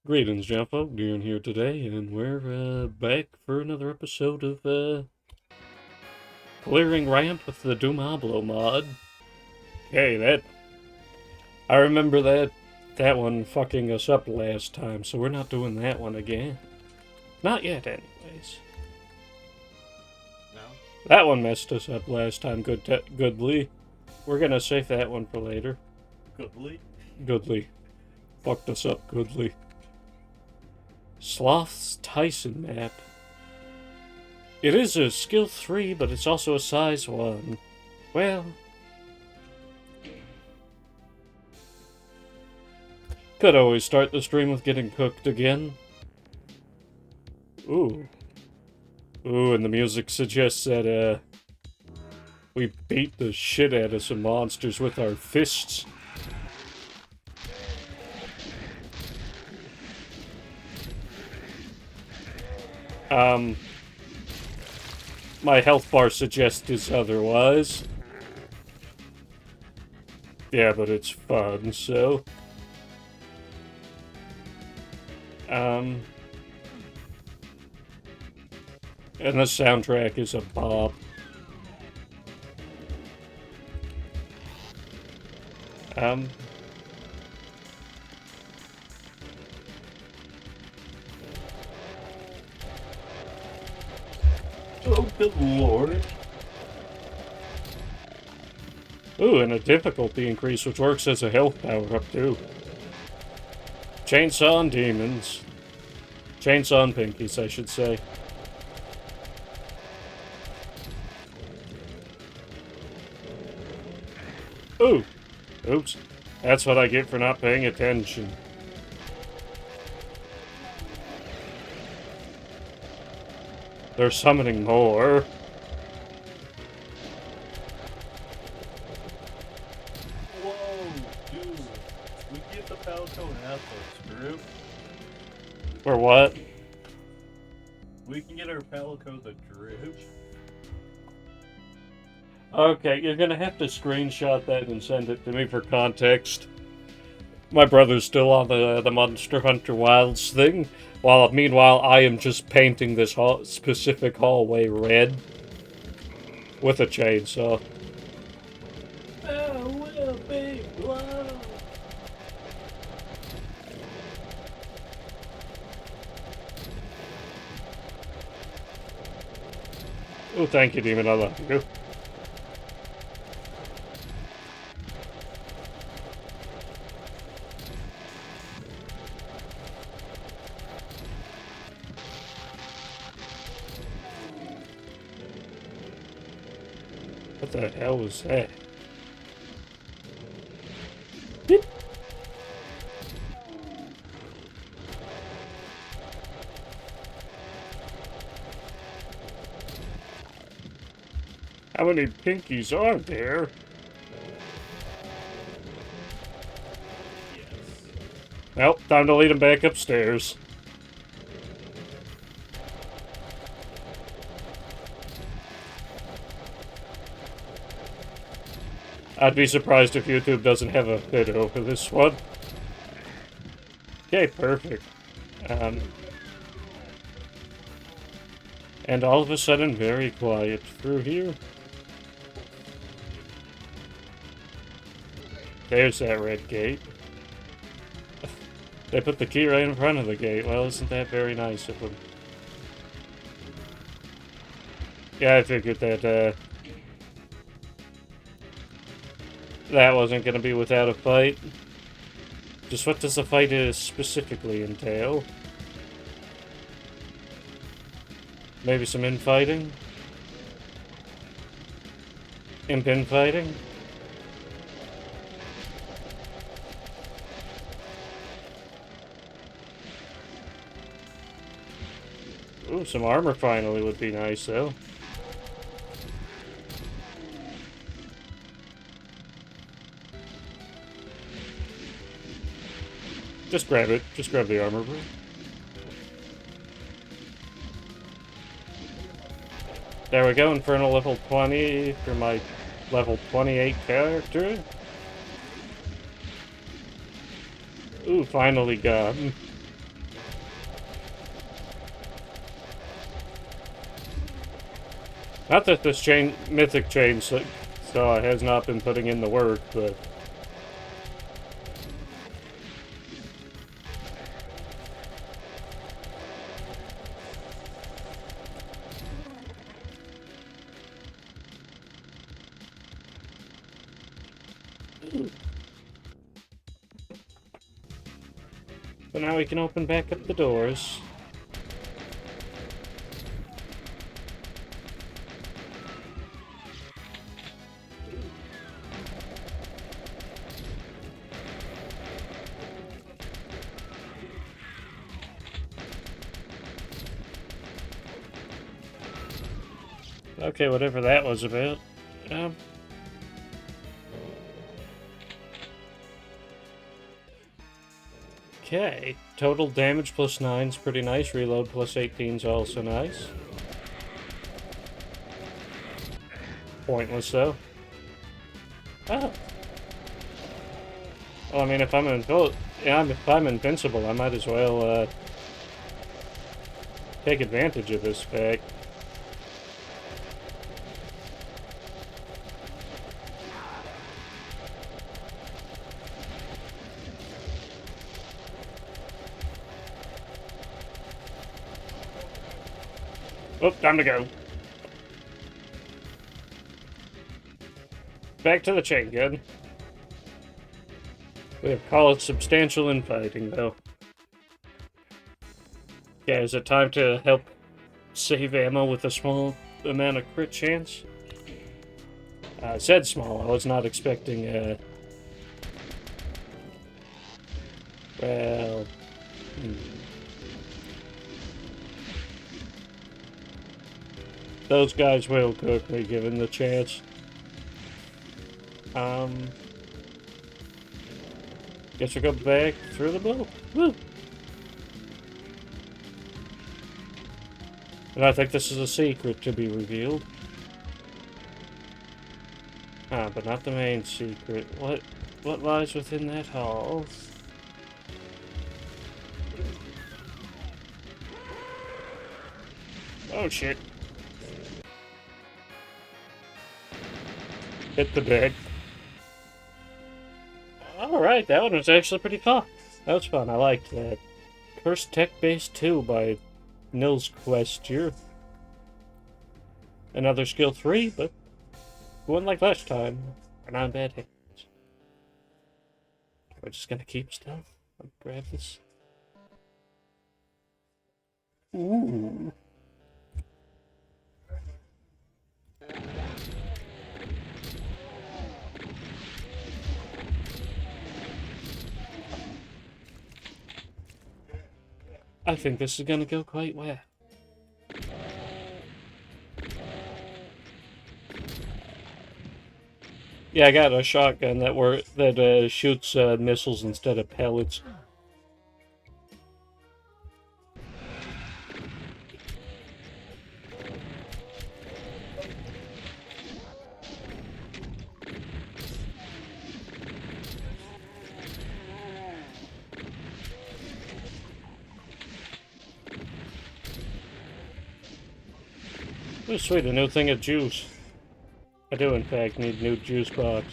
Greetings, Jumpo. Doing here today, and we're back for another episode of clearing ramp with the Doomablo mod. Hey, I remember that one fucking us up last time, so we're not doing that one again. Not yet, anyways. No? That one messed us up last time, goodly. We're gonna save that one for later. Goodly? Goodly. Fucked us up, goodly. Sloth's Tyson map. It is a skill 3, but it's also a size 1. Well, could always start the stream with getting cooked again. Ooh. Ooh, and the music suggests that, we beat the shit out of some monsters with our fists. My health bar suggests otherwise. Yeah, but it's fun, so... And the soundtrack is a bop. Oh, good lord. Ooh, and a difficulty increase, which works as a health power-up, too. Chainsaw and demons. Chainsaw and pinkies, I should say. Ooh! Oops. That's what I get for not paying attention. They're summoning more. Whoa, dude. We get the Falcon Atlas group. For what? We can get our Palico the Droop. Okay, you're gonna have to screenshot that and send it to me for context. My brother's still on the Monster Hunter Wilds thing, while meanwhile I am just painting this specific hallway red with a chainsaw. Oh, will be blown. Oh, thank you, Demon. I love you. What the hell was that? Beep. How many pinkies are there? Yes. Well, time to lead him back upstairs. I'd be surprised if YouTube doesn't have a video for this one. Okay, perfect. And all of a sudden, very quiet through here. There's that red gate. They put the key right in front of the gate. Well, isn't that very nice of them? Yeah, I figured that, that wasn't going to be without a fight. Just what does the fight specifically entail? Maybe some infighting? Infighting? Ooh, some armor finally would be nice, though. Just grab it. Just grab the armor, bro. There we go, Infernal level 20 for my level 28 character. Ooh, finally got him. Not that this mythic chainsaw has not been putting in the work, but now we can open back up the doors. Okay, whatever that was about. Okay, total damage plus 9 is pretty nice. Reload plus 18 is also nice. Pointless though. Oh. Well, I mean, if I'm invincible, I might as well take advantage of this fact. Oh, time to go. Back to the chain gun. We have called substantial infighting, though. Yeah, is it time to help save ammo with a small amount of crit chance? I said small. I was not expecting, well... Those guys will cook me given the chance. Guess we'll go back through the blue. Woo! And I think this is a secret to be revealed. Ah, but not the main secret. What lies within that hall? Oh shit. Hit the bed. Alright, that one was actually pretty fun. That was fun, I liked that. Cursed Tech Base 2 by Nilsquestier. Another skill 3, but going like last time. We're not in bad hands. We're just gonna keep still. I'll grab this. Ooh. I think this is gonna go quite well. Yeah, I got a shotgun that shoots missiles instead of pellets. Oh, sweet, a new thing of juice. I do, in fact, need a new juice box.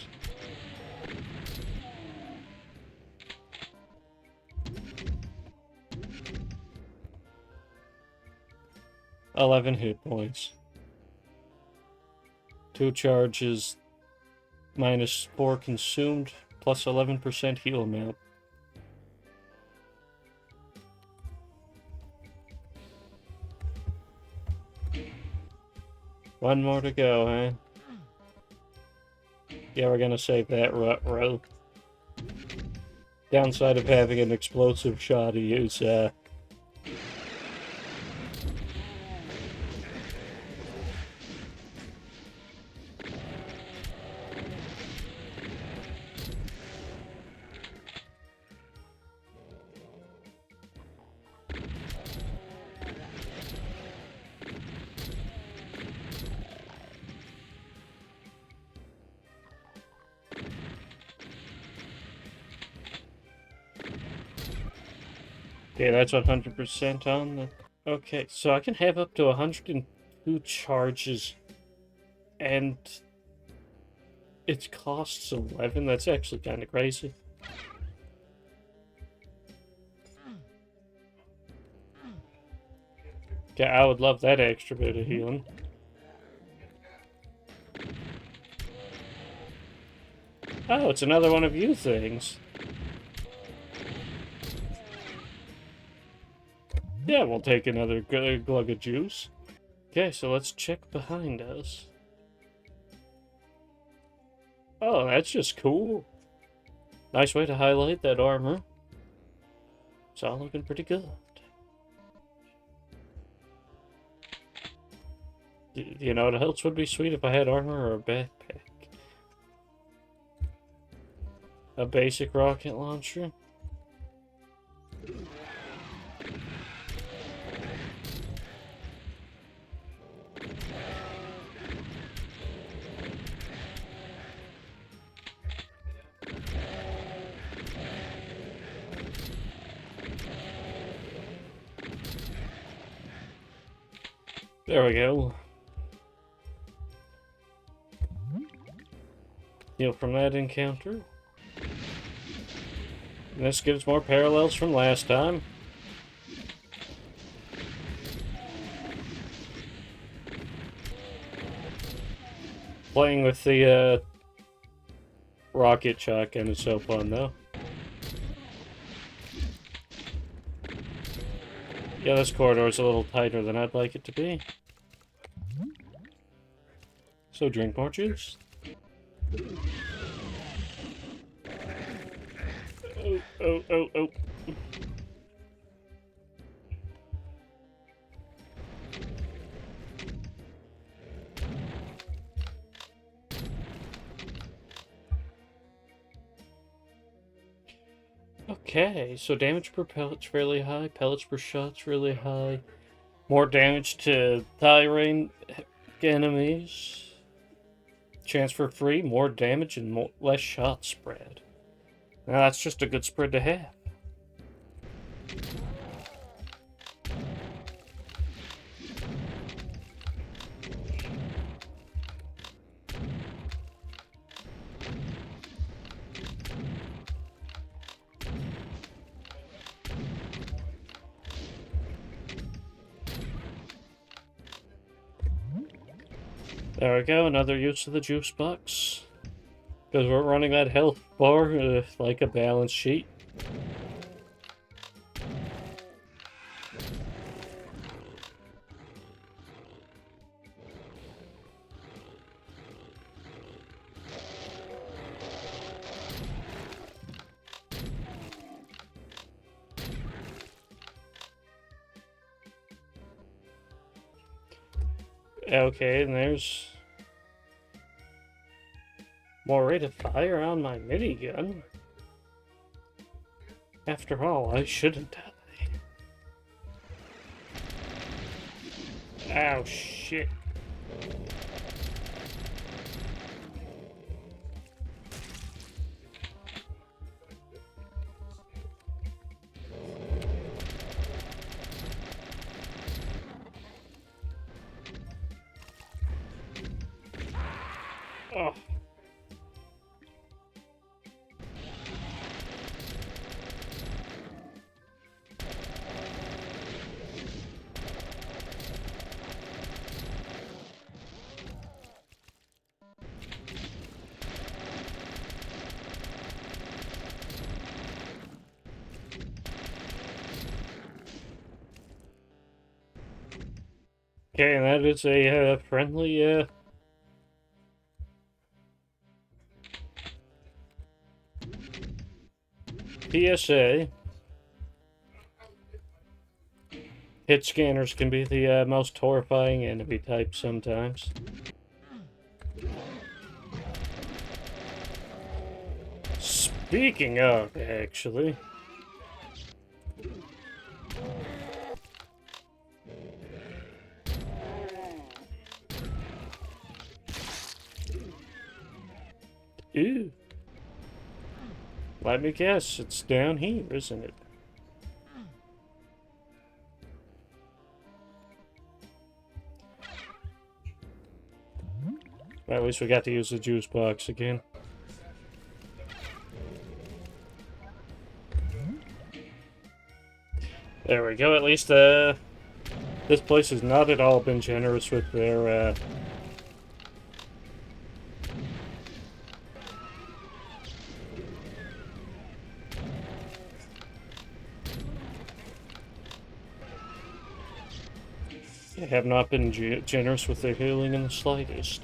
$11 hit points. 2 charges, minus 4 consumed, plus 11% heal amount. One more to go, huh? Yeah, we're gonna save that row. Downside of having an explosive shoddy is, okay, that's 100% on the... Okay, so I can have up to 102 charges And it costs 11. That's actually kind of crazy. Yeah, I would love that extra bit of healing. Oh, it's another one of you things. Yeah, we'll take another glug of juice. Okay, so let's check behind us. Oh, that's just cool. Nice way to highlight that armor. It's all looking pretty good. You know what else would be sweet if I had armor or a backpack? A basic rocket launcher? There we go. Heal from that encounter. And this gives more parallels from last time. Playing with the rocket shotgun is so fun, though. Yeah, this corridor is a little tighter than I'd like it to be. So drink more juice. Oh, oh, oh, oh. Okay, so damage per pellet's fairly high, pellets per shot's really high. More damage to thigh range enemies. Chance for free, more damage and less shot spread. Now that's just a good spread to have. There we go, another use of the juice box. Because we're running that health bar like a balance sheet. Okay, and there's more rate of fire on my minigun. After all, I shouldn't die. Ow, shit. Oh. Okay, and that is a friendly PSA. Hit scanners can be the most horrifying enemy type sometimes. Speaking of, actually... Ew. Let me guess, it's down here, isn't it? Well, at least we got to use the juice box again. There we go. At least this place has not at all been generous with their they have not been generous with their healing in the slightest.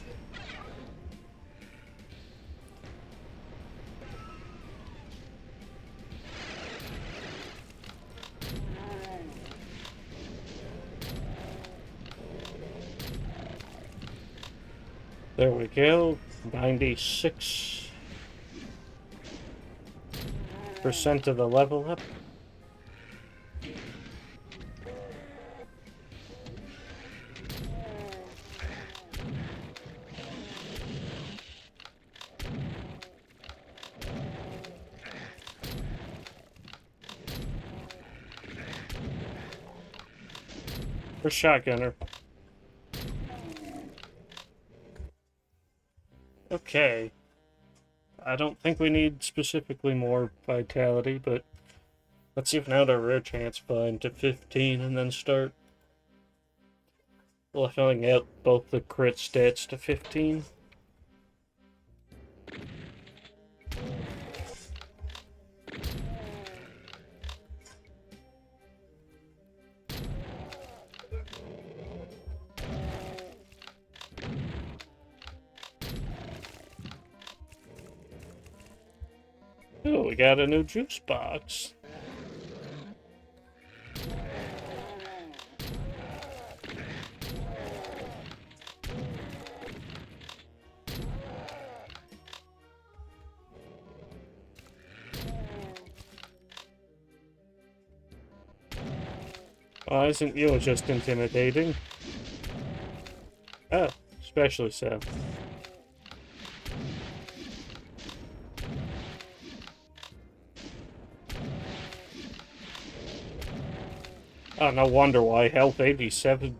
There we go. 96% of the level up. For shotgunner. Okay. I don't think we need specifically more vitality, but let's even out our rare chance find to 15 and then start leveling out both the crit stats to 15. Oh, we got a new juice box. Why isn't you just intimidating? Oh, especially so. Oh, no wonder why. Health 87%.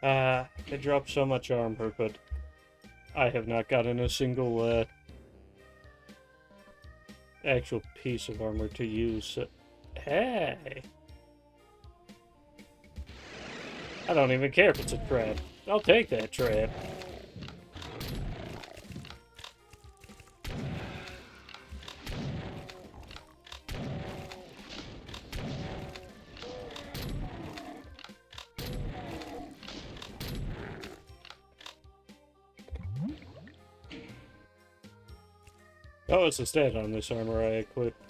They dropped so much armor, but I have not gotten a single, actual piece of armor to use. So... Hey! I don't even care if it's a trap. I'll take that trap. Oh, it's a stat on this armor I equipped.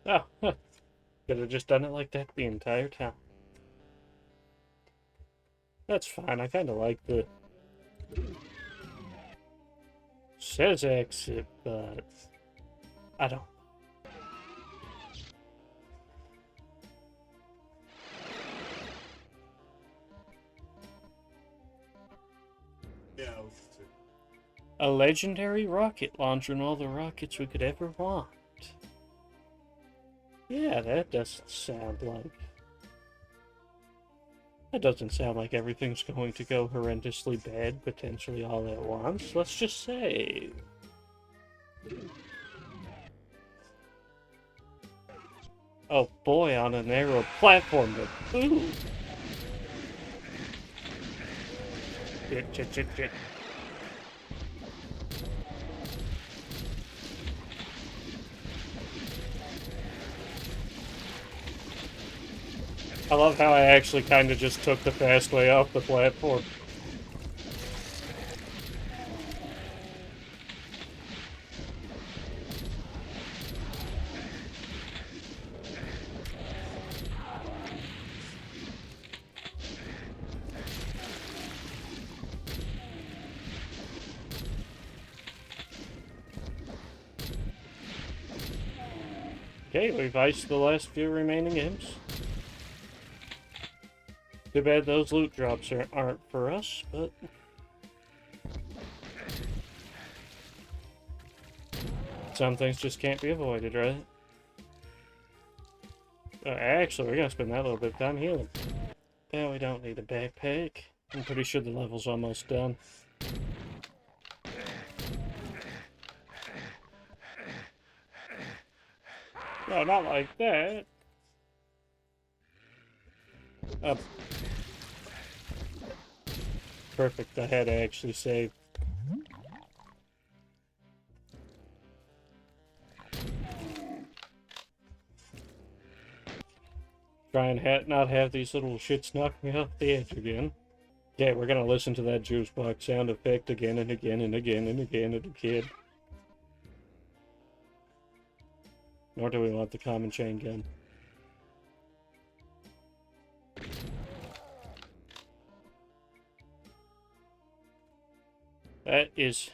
Oh, huh. Could have just done it like that the entire time. That's fine, I kinda like the... Says exit, but... I don't... Yeah. A legendary rocket launcher and all the rockets we could ever want. Yeah, that doesn't sound like... That doesn't sound like everything's going to go horrendously bad, potentially all at once. Let's just say... Oh boy, on a narrow platform. Ooh! Shit. I love how I actually kind of just took the fast way off the platform. Okay, we've iced the last few remaining imps. Too bad those loot drops aren't for us, but Some things just can't be avoided, right? Actually, we're gonna spend that little bit of time healing. Yeah, we don't need a backpack. I'm pretty sure the level's almost done. No, not like that. Up. Perfect, I had to actually save. Try and not have these little shits knock me off the edge again. Okay, we're gonna listen to that juice box sound effect again and again and again and again and again. Nor do we want the common chain gun. That is...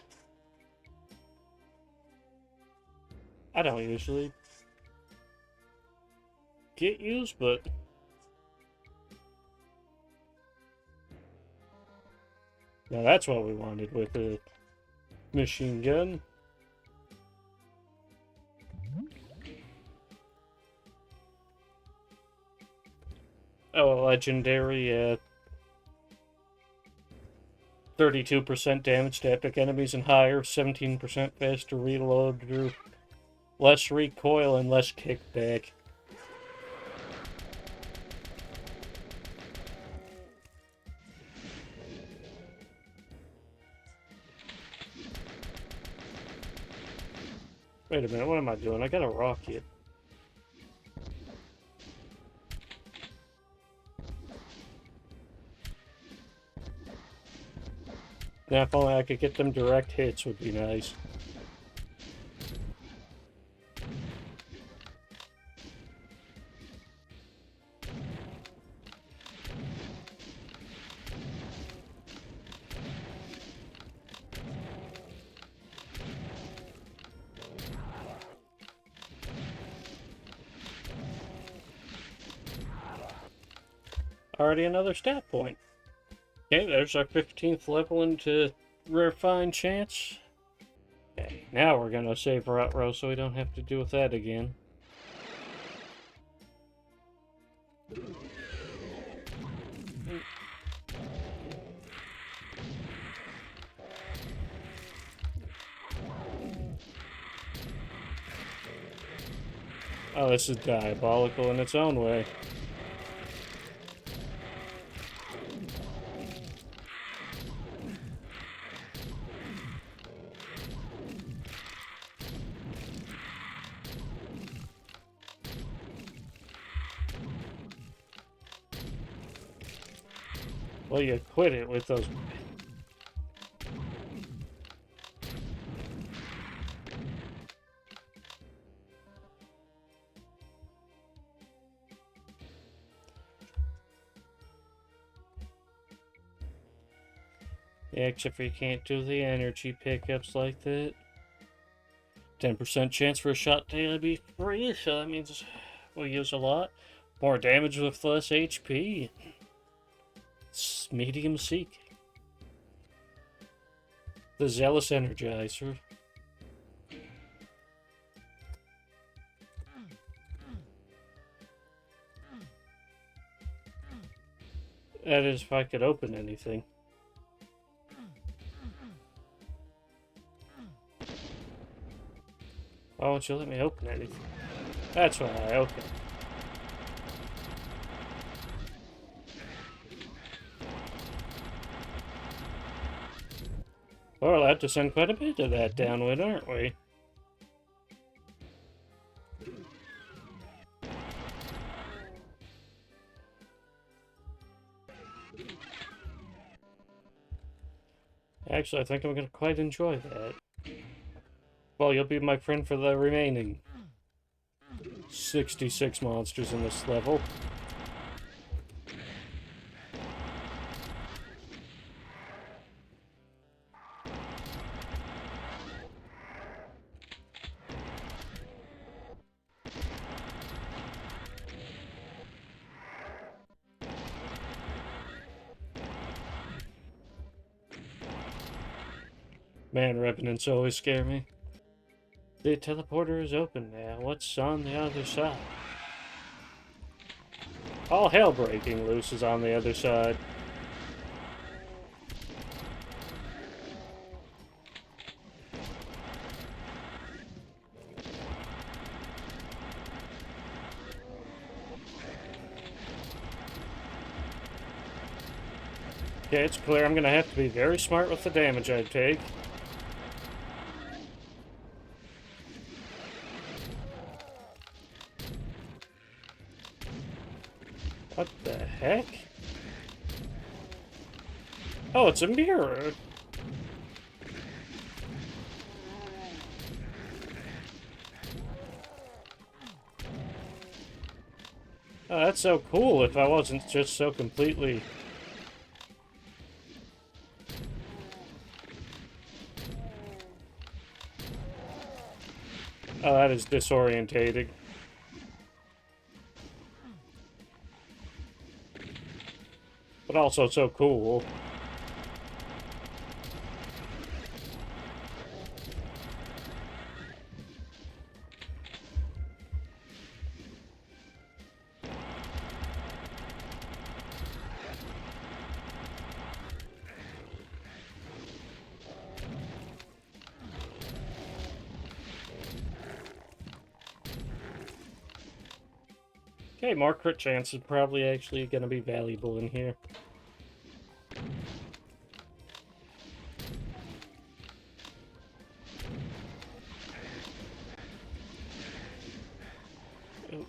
I don't usually get used, but... Now that's what we wanted with the machine gun. Oh, a legendary 32% damage to epic enemies and higher, 17% faster reload, less recoil, and less kickback. Wait a minute, what am I doing? I got a rocket. Now, if only I could get them direct hits would be nice. Already another stat point. Okay, there's our 15th level into Refined Chance. Okay, now we're gonna save Rot Row so we don't have to deal with that again. Oh, this is diabolical in its own way. Well, you quit it with those... Yeah, except for you can't do the energy pickups like that. 10% chance for a shot to be free, so that means we'll use a lot. More damage with less HP. It's medium seek. The Zealous Energizer. That is if I could open anything. Why won't you let me open anything? That's why I open. We're allowed to send quite a bit of that downwind, aren't we? Actually, I think I'm going to quite enjoy that. Well, you'll be my friend for the remaining 66 monsters in this level. Man, revenants always scare me. The teleporter is open now. What's on the other side? All hell breaking loose is on the other side. Okay, it's clear I'm gonna have to be very smart with the damage I take. What the heck? Oh, it's a mirror! Oh, that's so cool if I wasn't just so completely... Oh, that is disorientating. But also so cool. Okay, more crit chance is probably actually going to be valuable in here. Oh.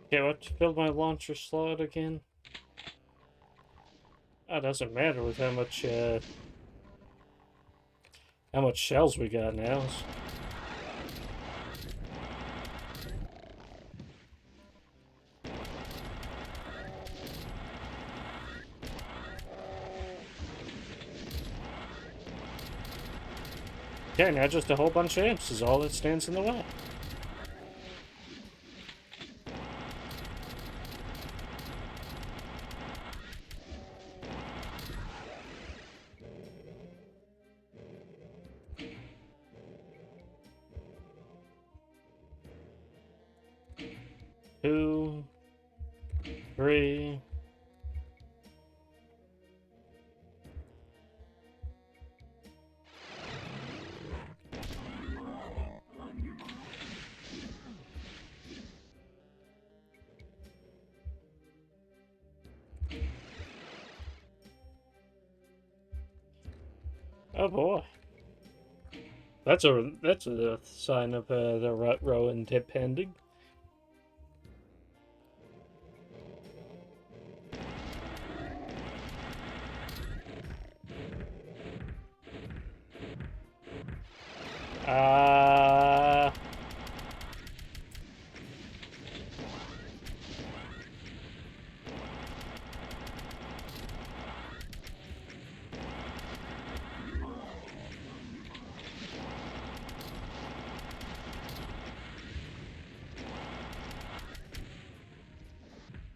Okay, what filled my launcher slot again? Oh, it doesn't matter with how much shells we got now. Okay, now just a whole bunch of imps is all that stands in the way. Two, three. Oh boy. That's a sign of the rut row and tip pending.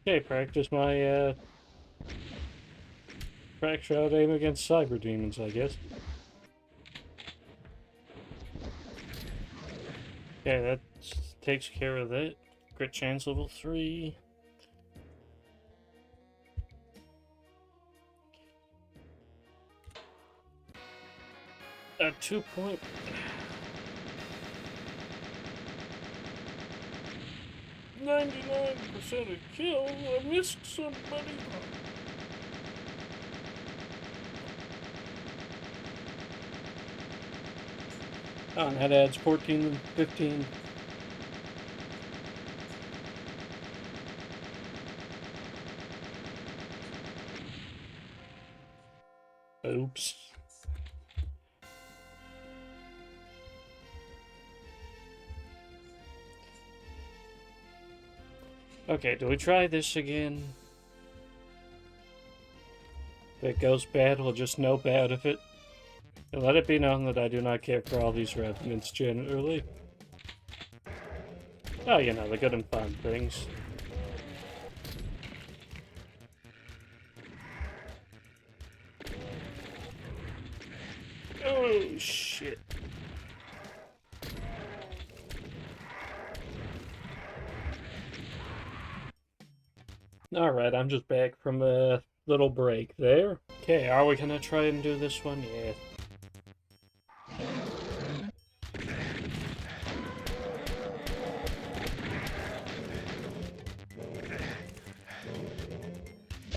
Okay, practice my crack shot aim against cyber demons, I guess. Okay, that takes care of that. Crit chance level 3. A 2 point. "99% of kill. I missed somebody." Oh, and that adds 14 and 15. Oops. Okay, do we try this again? If it goes bad, we'll just know bad of it. And let it be known that I do not care for all these revenants generally. Oh, you know, the good and fun things. Oh, shit. Alright, I'm just back from a little break there. Okay, are we gonna try and do this one? Yeah.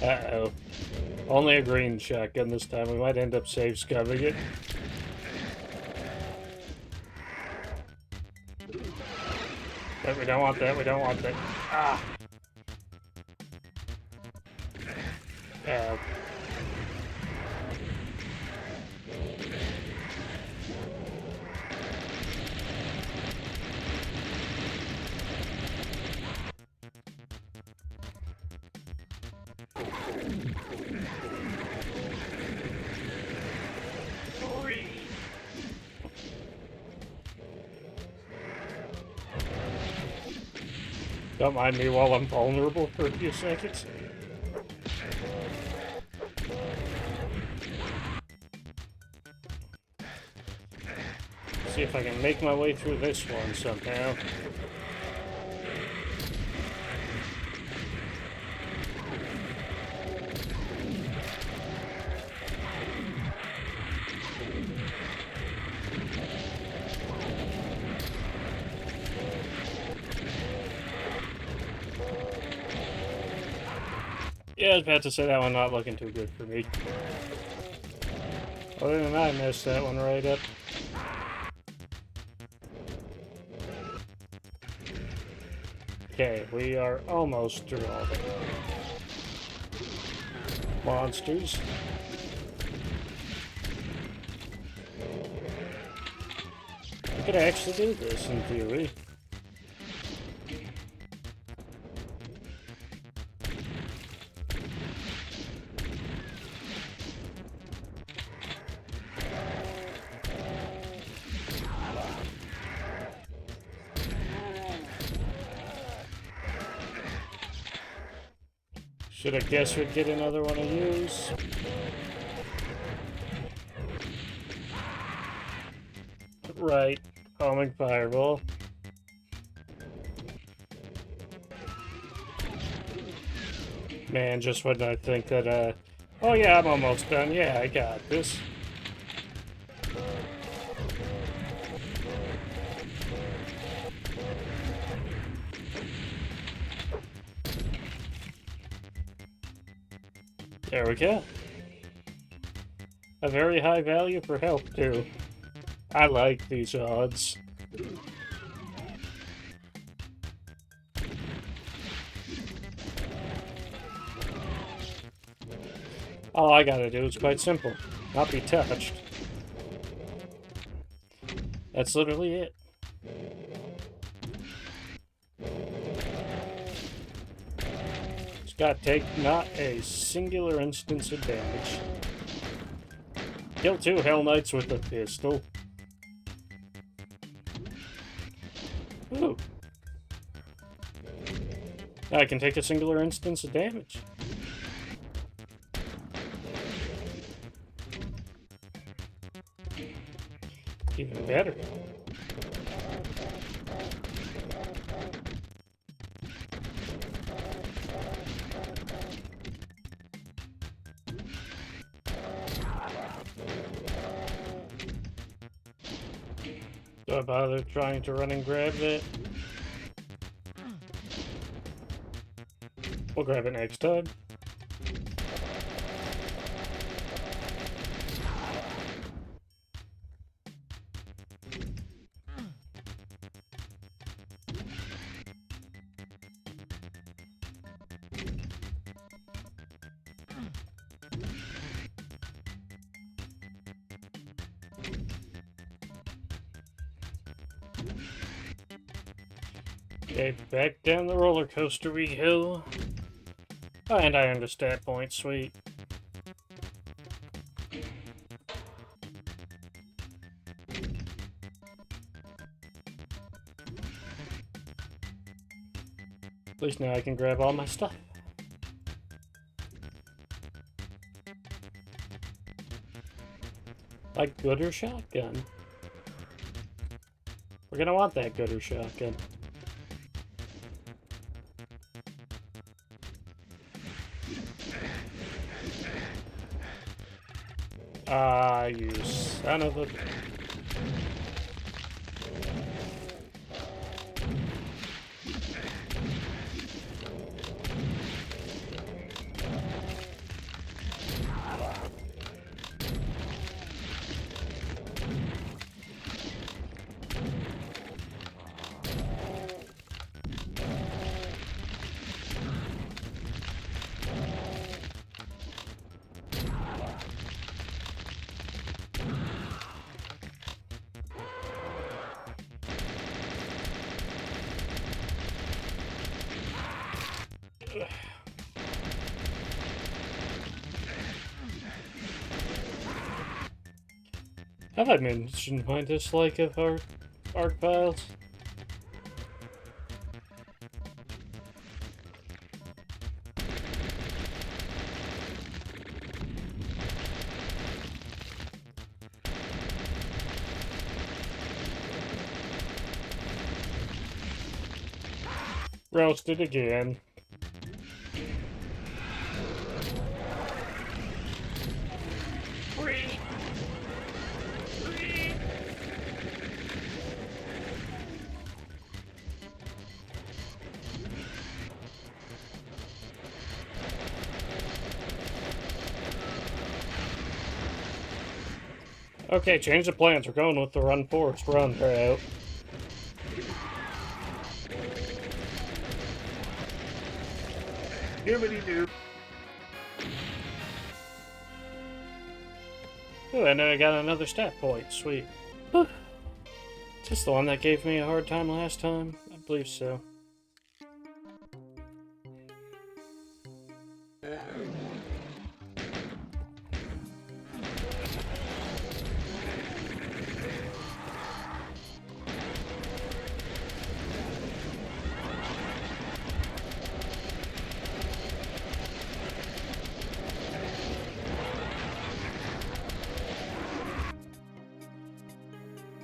Uh-oh. Only a green shotgun this time. We might end up save scumming it. But we don't want that, we don't want that. Ah! Ow. Don't mind me while I'm vulnerable for a few seconds. See if I can make my way through this one somehow. Yeah, I was about to say that one not looking too good for me. Other than that, I messed that one right up. Okay, we are almost through all the monsters. We could actually do this in theory. Should I guess we'd get another one of these? Right. Homing fireball. Man, just when I think that, oh yeah, I'm almost done. Yeah, I got this. There we go. A very high value for health, too. I like these odds. All I gotta do is quite simple. Not be touched. That's literally it. It's gotta take not a singular instance of damage. Kill 2 Hell Knights with a pistol. Ooh. I can take a singular instance of damage. Even better. Do I bother trying to run and grab that? We'll grab it next time. Okay, back down the roller coaster we go. Oh, and I earned a stat point, sweet. At least now I can grab all my stuff. Like gooder shotgun. We're gonna want that gooder shotgun. Ah, you son of a... Have I mentioned my dislike of arc files? Roasted again. Okay, change the plans. We're going with the run forest run route. Doobity-doo. Ooh, and I got another stat point. Sweet. Whew. Is this the one that gave me a hard time last time? I believe so.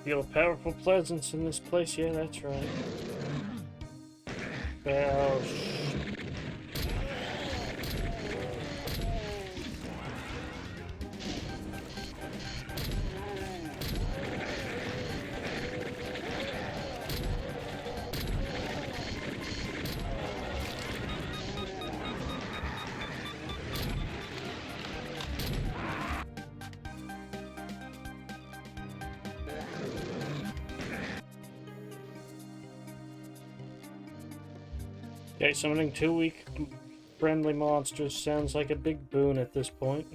Feel a powerful presence in this place. Yeah, that's right. Oh, shit. Okay, summoning 2 weak friendly monsters sounds like a big boon at this point.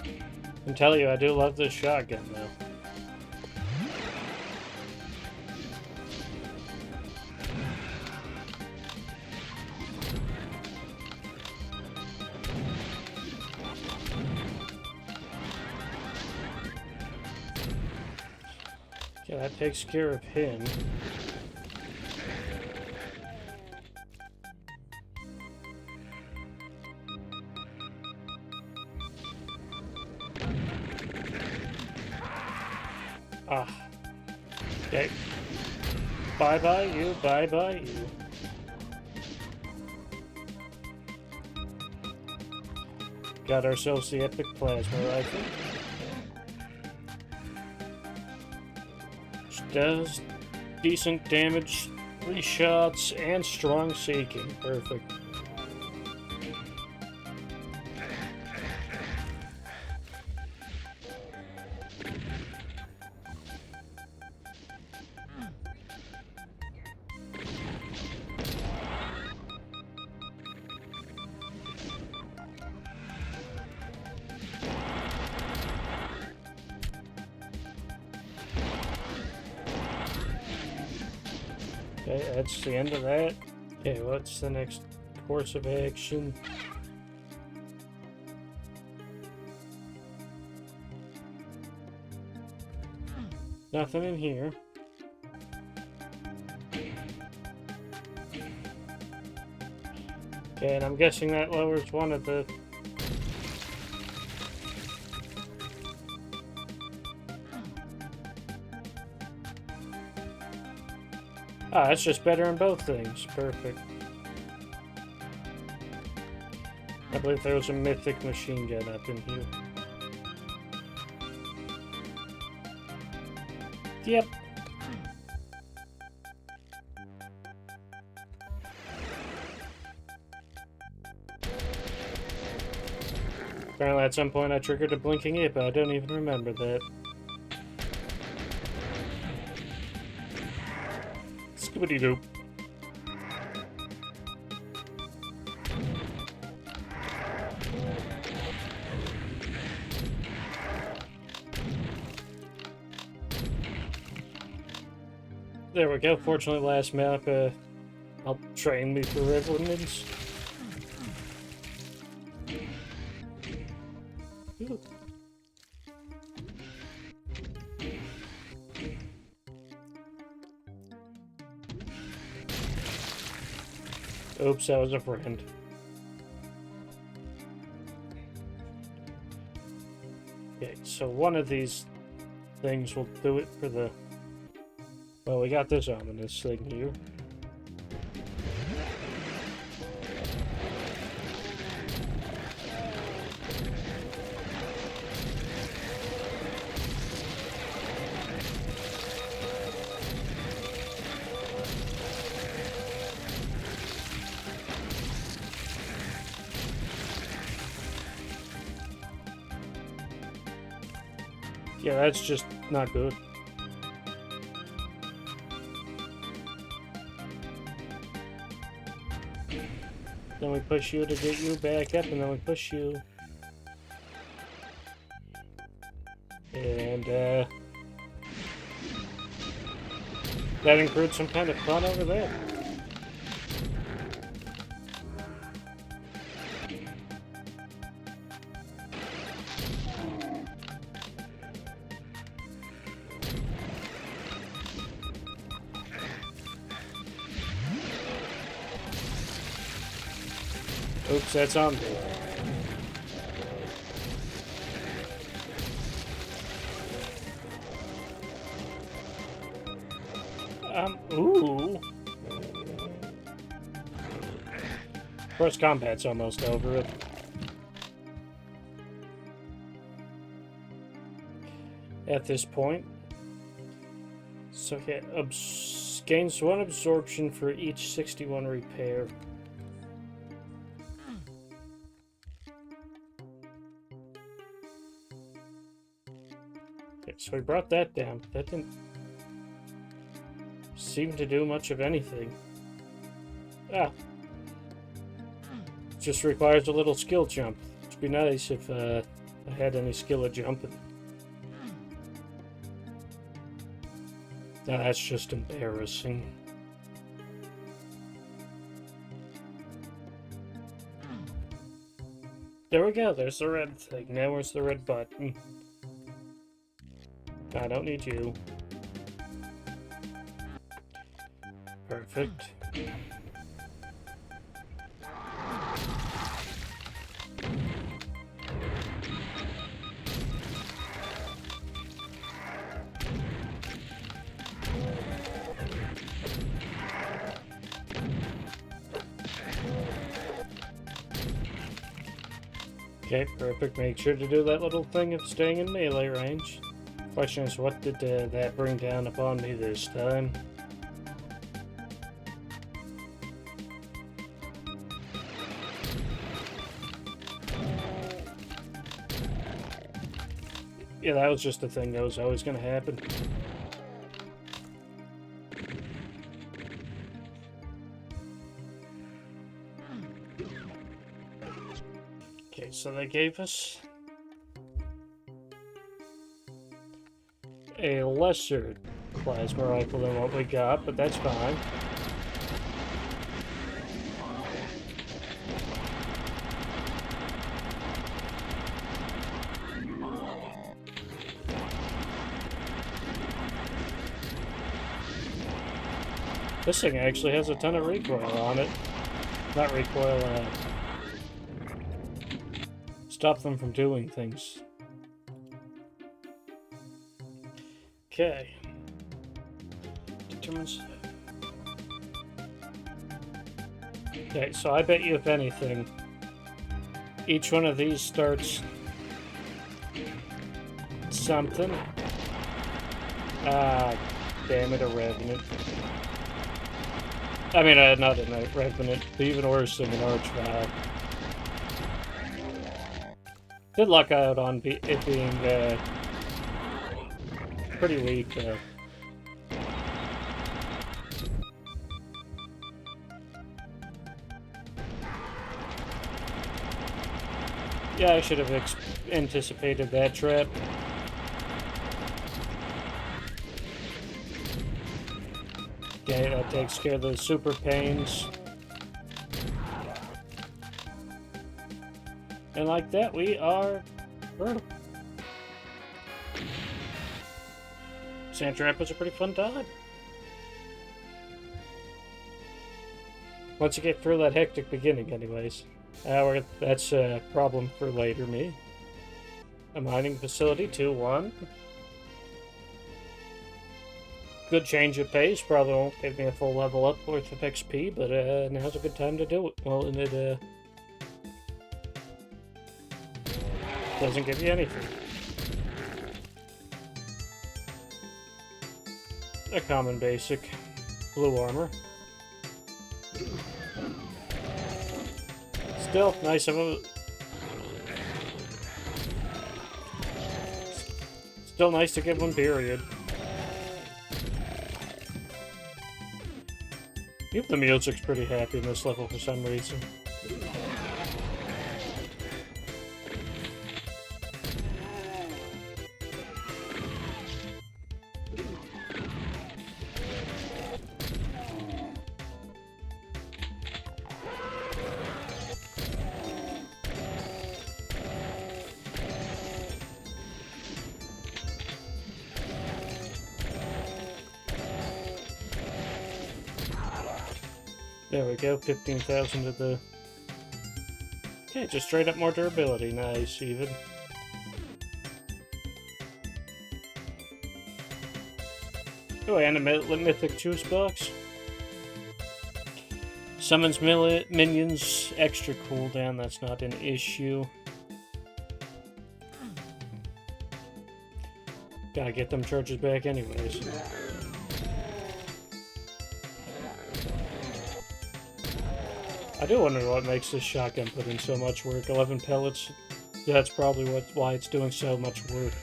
I can tell you, I do love this shotgun though. Okay, that takes care of him. Ah. Okay. Bye-bye you, bye-bye you. Got ourselves the epic plasma rifle. Does decent damage, 3 shots, and strong seeking. Perfect. Okay, that's the end of that. Okay, what's the next course of action? Nothing in here. Okay, and I'm guessing that lowers one of the... Ah, that's just better in both things. Perfect. I believe there was a mythic machine gun up in here. Yep. Apparently at some point I triggered a blinking it, but I don't even remember that. Skibbity-doop. There we go. Fortunately, last map helped train me for resonance. Ooh. Oops, that was a friend. Okay, so one of these things will do it for the... Well, we got this ominous thing here. Yeah, that's just not good. Then we push you to get you back up, and then we push you. And, that includes some kind of fun over there. Oops, that's on me. Ooh. Of course, combat's almost over. At this point. So, yeah, gains 1 absorption for each 61 repair. So we brought that down, but that didn't seem to do much of anything. Ah. Just requires a little skill jump. It'd be nice if I had any skill at jumping. Now that's just embarrassing. There we go, there's the red thing. Now where's the red button? I don't need you. Perfect. Okay, perfect. Make sure to do that little thing of staying in melee range. Question is, what did that bring down upon me this time? Yeah, that was just a thing that was always going to happen. Okay, so they gave us a lesser plasma rifle than what we got, but that's fine. This thing actually has a ton of recoil on it. Not recoil, stop them from doing things. Okay. Determines... Okay, so I bet you if anything, each one of these starts something. Ah, damn it, a Revenant. I mean, not a Revenant, but even worse than an Archvile. Good luck out on it being pretty weak, though. Yeah, I should have anticipated that trap. Okay, that takes care of the super pains. And like that, we are fertile. Sand trap was a pretty fun time. Once you get through that hectic beginning, anyways. That's a problem for later me. A mining facility, 2-1. Good change of pace. Probably won't give me a full level up worth of XP, but now's a good time to do it. Well, and it doesn't give you anything. A common basic. Blue armor. Still, nice of a... Still nice to give one, period. Even the music's pretty happy in this level for some reason. There we go, 15,000 to the... Okay, just straight up more durability. Nice, even. Oh, and a mythic juice box. Summons minions, extra cooldown, that's not an issue. Gotta get them charges back anyways. I do wonder what makes this shotgun put in so much work. 11 pellets, that's probably why it's doing so much work.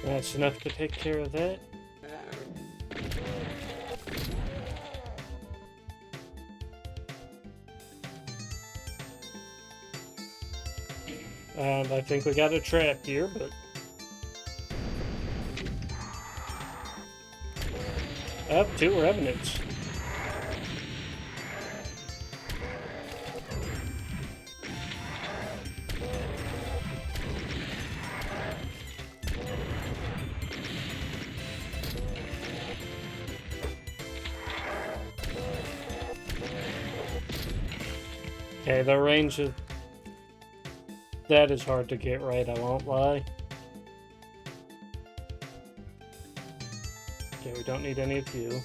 That's enough to take care of that. And I think we got a trap here, but... Oh, 2 Revenants. Okay, the range of... That is hard to get right, I won't lie. Okay, we don't need any of you.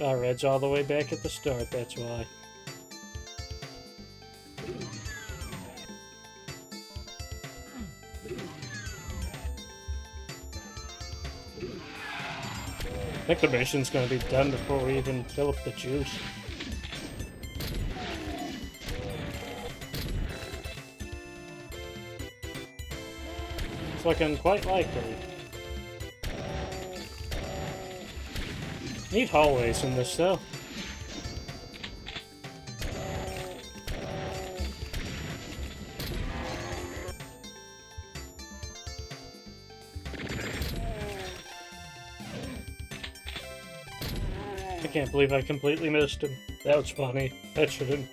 Oh, red's all the way back at the start, that's why. I think the mission's gonna be done before we even fill up the juice. It's looking quite likely. Need hallways in this though. can't believe I completely missed him. That was funny. That shouldn't.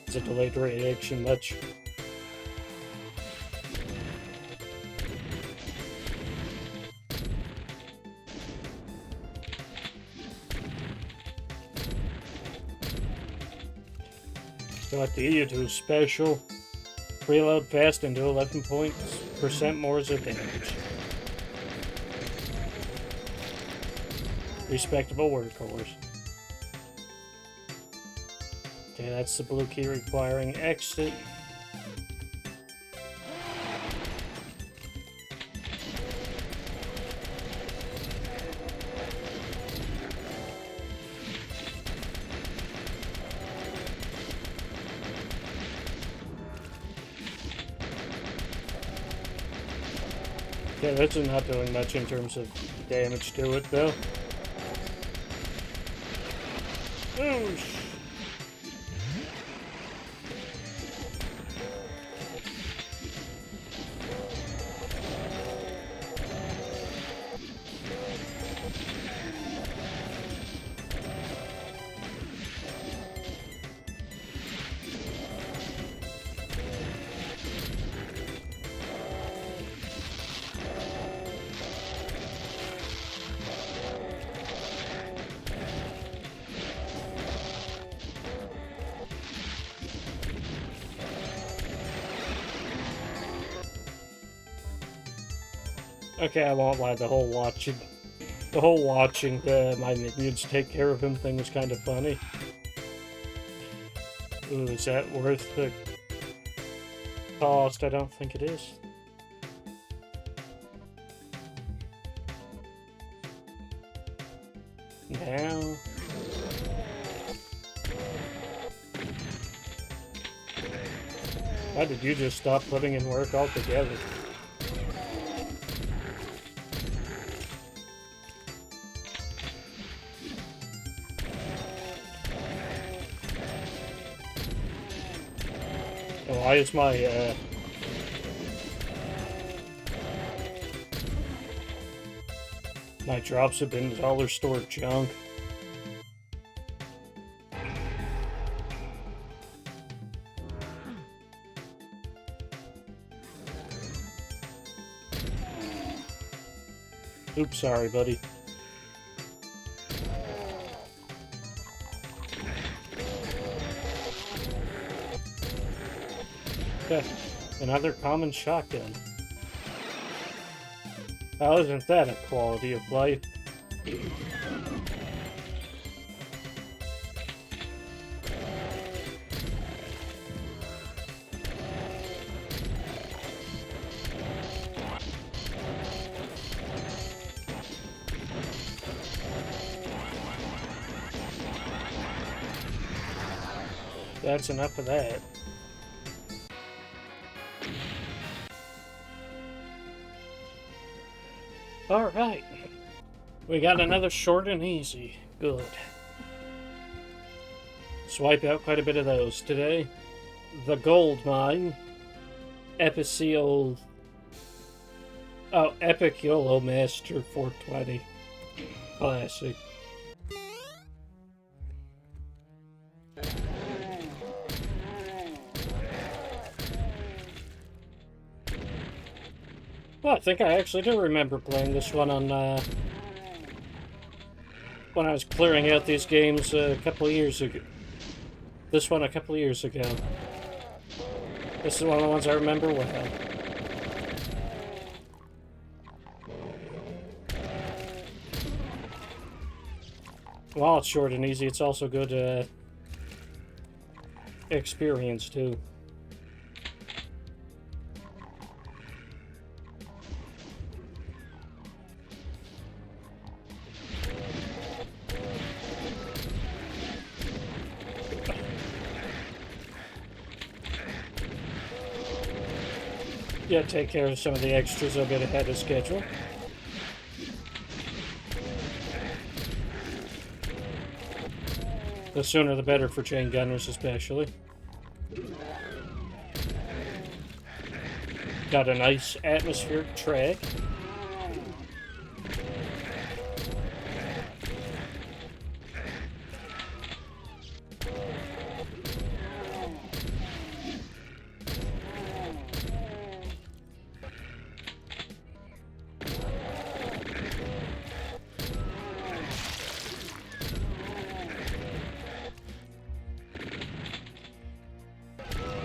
It's a delayed reaction much. What do you do special? Reload fast and do 11% more as a damage. Respectable workhorse. Okay, that's the blue key requiring exit. Okay, this is not doing much in terms of damage to it, though. Oosh. Okay, I won't lie, the whole watching my minions take care of him thing was kind of funny. Ooh, is that worth the cost? I don't think it is. Now... Why did you just stop putting in work altogether? Why is my drops have been dollar store junk? Oops, sorry, buddy. Okay, another common shotgun. How isn't that a quality of life? That's enough of that. Alright. We got another short and easy. Good. Swipe out quite a bit of those today. The Gold Mine. Epic YOLO Master 420. Classic. Well, I think I actually do remember playing this one on, when I was clearing out these games a couple of years ago. This one a couple of years ago. This is one of the ones I remember well. While it's short and easy, it's also good, experience, too. Yeah, take care of some of the extras a bit ahead of schedule. The sooner the better for chain gunners, especially. Got a nice atmospheric track.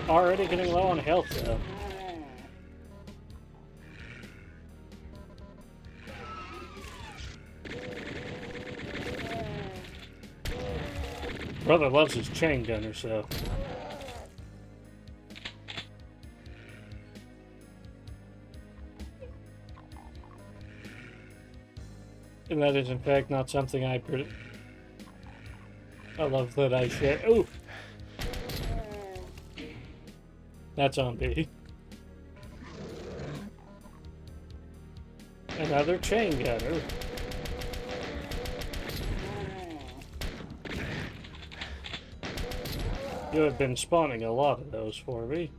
Already getting low on health, though. Brother loves his chain gunner, so... And that is, in fact, not something I love that I share. Ooh! That's on B. Another chain gunner. You have been spawning a lot of those for me.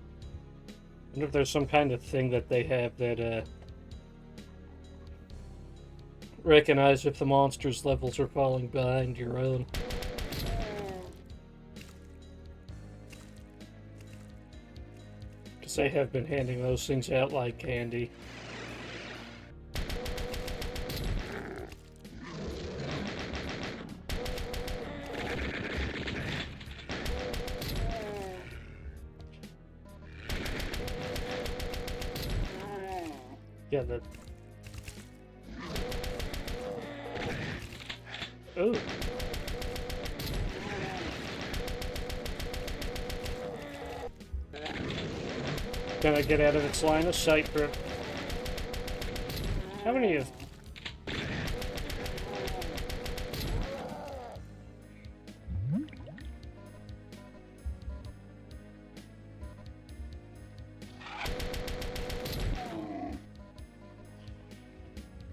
I wonder if there's some kind of thing that they have that, recognize if the monster's levels are falling behind your own. Because they have been handing those things out like candy. Yeah, the... Ooh. Gonna get out of its line of sight for... How many of...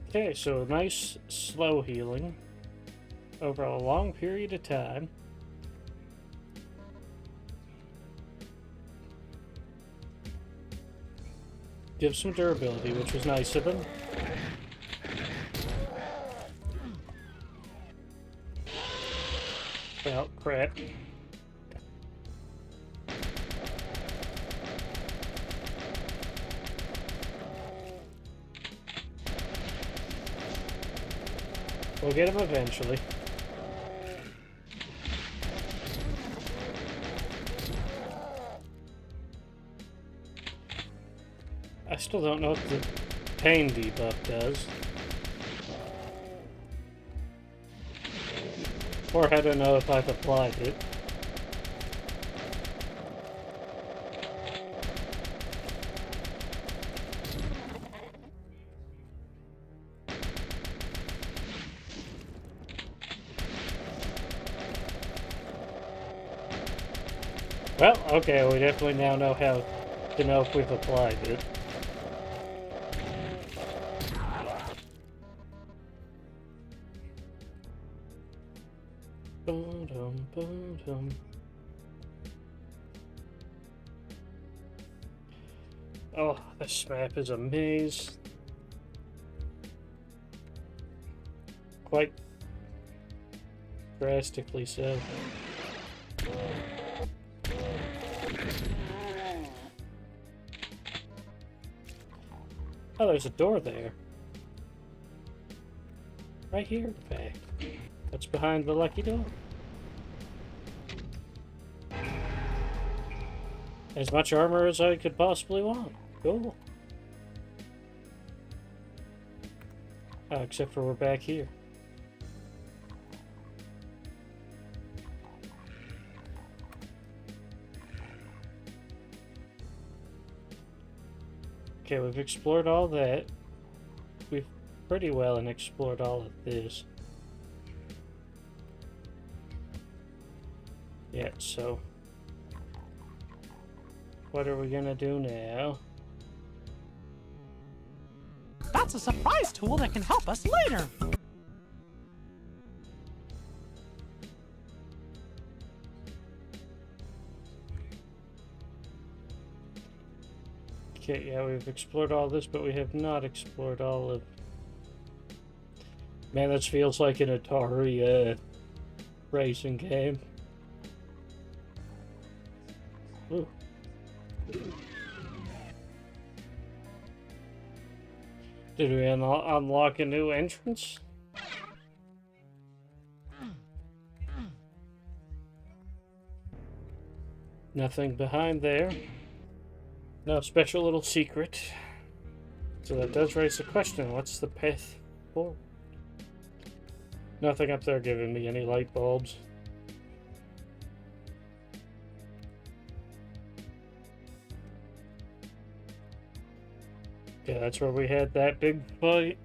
Okay, so nice slow healing over a long period of time. Give some durability, which was nice of them. Well, crap. We'll get him eventually. I still don't know what the pain debuff does. Or I don't know if I've applied it. Well, okay, we definitely now know how to know if we've applied it. Oh, this map is a maze. Quite drastically so. Oh, there's a door there. Right here, in fact. What's behind the lucky door? As much armor as I could possibly want. Cool. Oh, except for we're back here. Okay, we've explored all that. We've pretty well explored all of this. Yeah, so... what are we gonna do now? That's a surprise tool that can help us later. Okay, yeah, we've explored all this, but we have not explored all of... Man, this feels like an Atari, racing game. Ooh. Did we unlock a new entrance? Nothing behind there. No special little secret. So that does raise the question, what's the path forward? Nothing up there giving me any light bulbs. Yeah, that's where we had that big fight.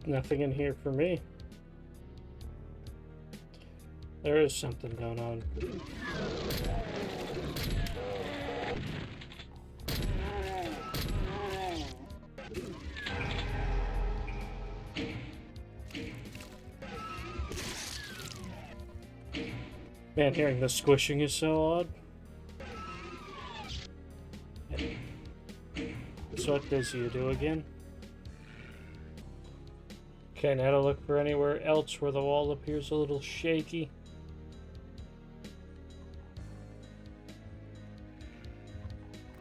Nothing in here for me. There is something going on. Man, hearing the squishing is so odd. So what does you do again? Okay, now to look for anywhere else where the wall appears a little shaky.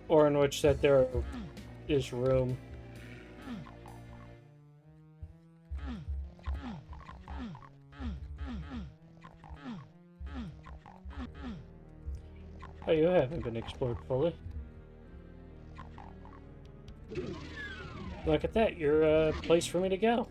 Or in which that there is room. Oh, you haven't been explored fully. Look at that, you're a place for me to go.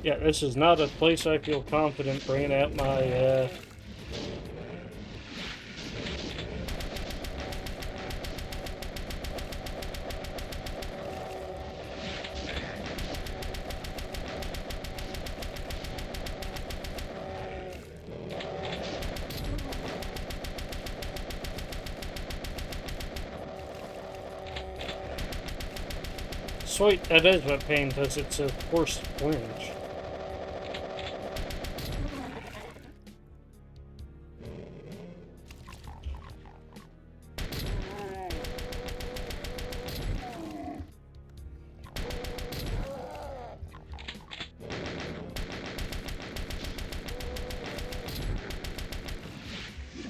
Yeah, this is not a place I feel confident bringing out my, Sweet, that is what pain does, it's a forced flinch.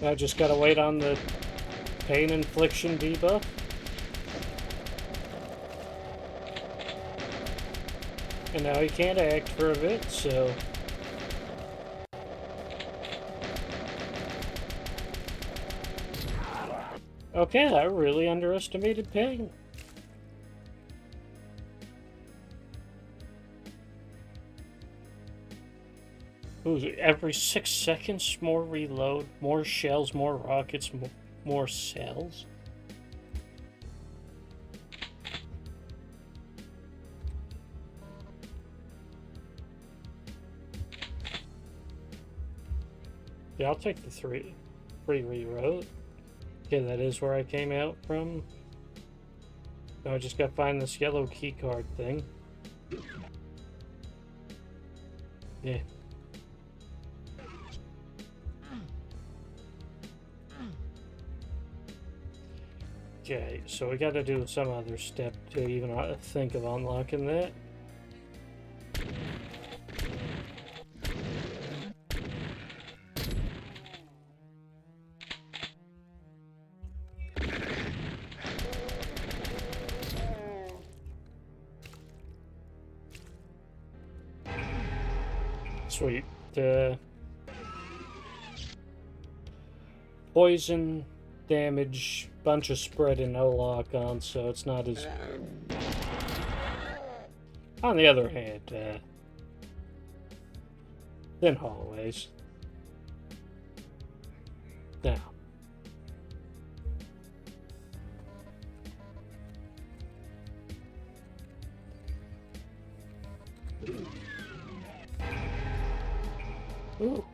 I just gotta wait on the pain infliction debuff. And now he can't act for a bit, so... Okay, I really underestimated pain. Ooh, every 6 seconds, more reload, more shells, more rockets, more cells. Yeah, I'll take the free reroad. Okay, that is where I came out from. Now I just gotta find this yellow keycard thing. Yeah. Okay, so we gotta do some other step to even think of unlocking that. Sweet. Poison, damage, bunch of spread and no lock on, so it's not as... On the other hand, thin hallways. Now. Ooh.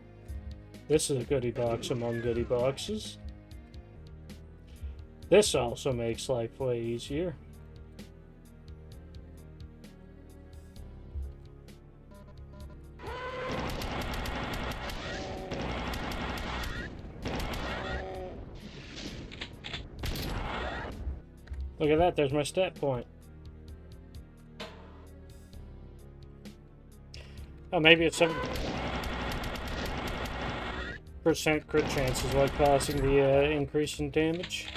This is a goodie box among goodie boxes. This also makes life way easier. Look at that, there's my stat point. Oh, maybe it's 7% crit chance is what causing the increase in damage.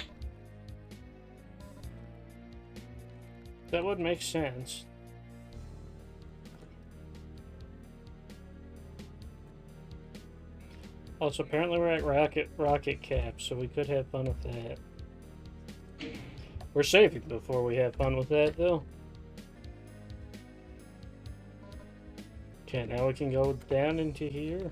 That would make sense. Also, apparently we're at rocket cap, so we could have fun with that. We're saving before we have fun with that, though. Okay, now we can go down into here.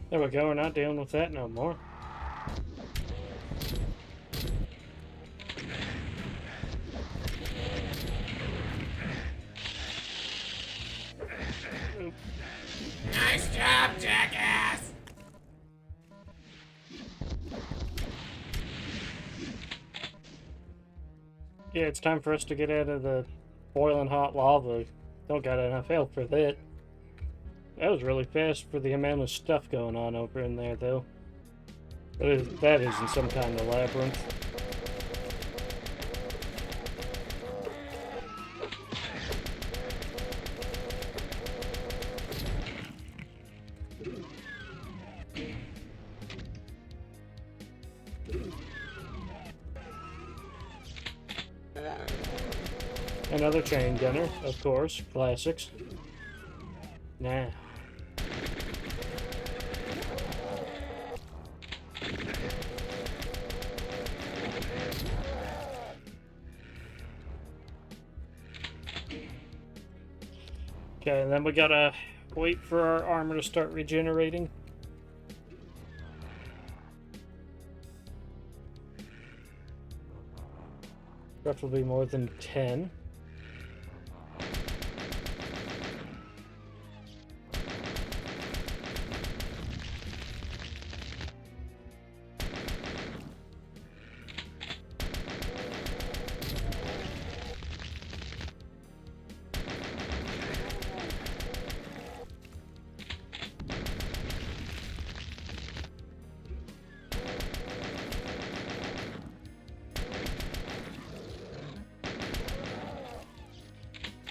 There we go, we're not dealing with that no more. Nice job, jackass! Yeah, it's time for us to get out of the boiling hot lava. Don't got enough health for that. That was really fast for the amount of stuff going on over in there, though. But that isn't some kind of labyrinth. Another chain gunner, of course, classics. Now. Okay, and then we gotta wait for our armor to start regenerating. Preferably more than 10.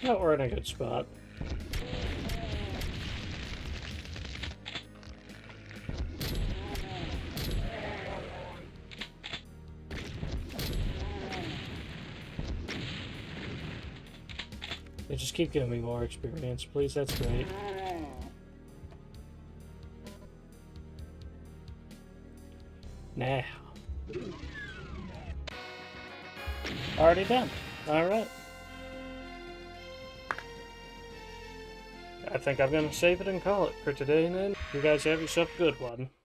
Oh, we're in a good spot. They just keep giving me more experience, please. That's great. Now. Already done. Alright. I think I'm gonna save it and call it for today, then. You guys have yourself a good one.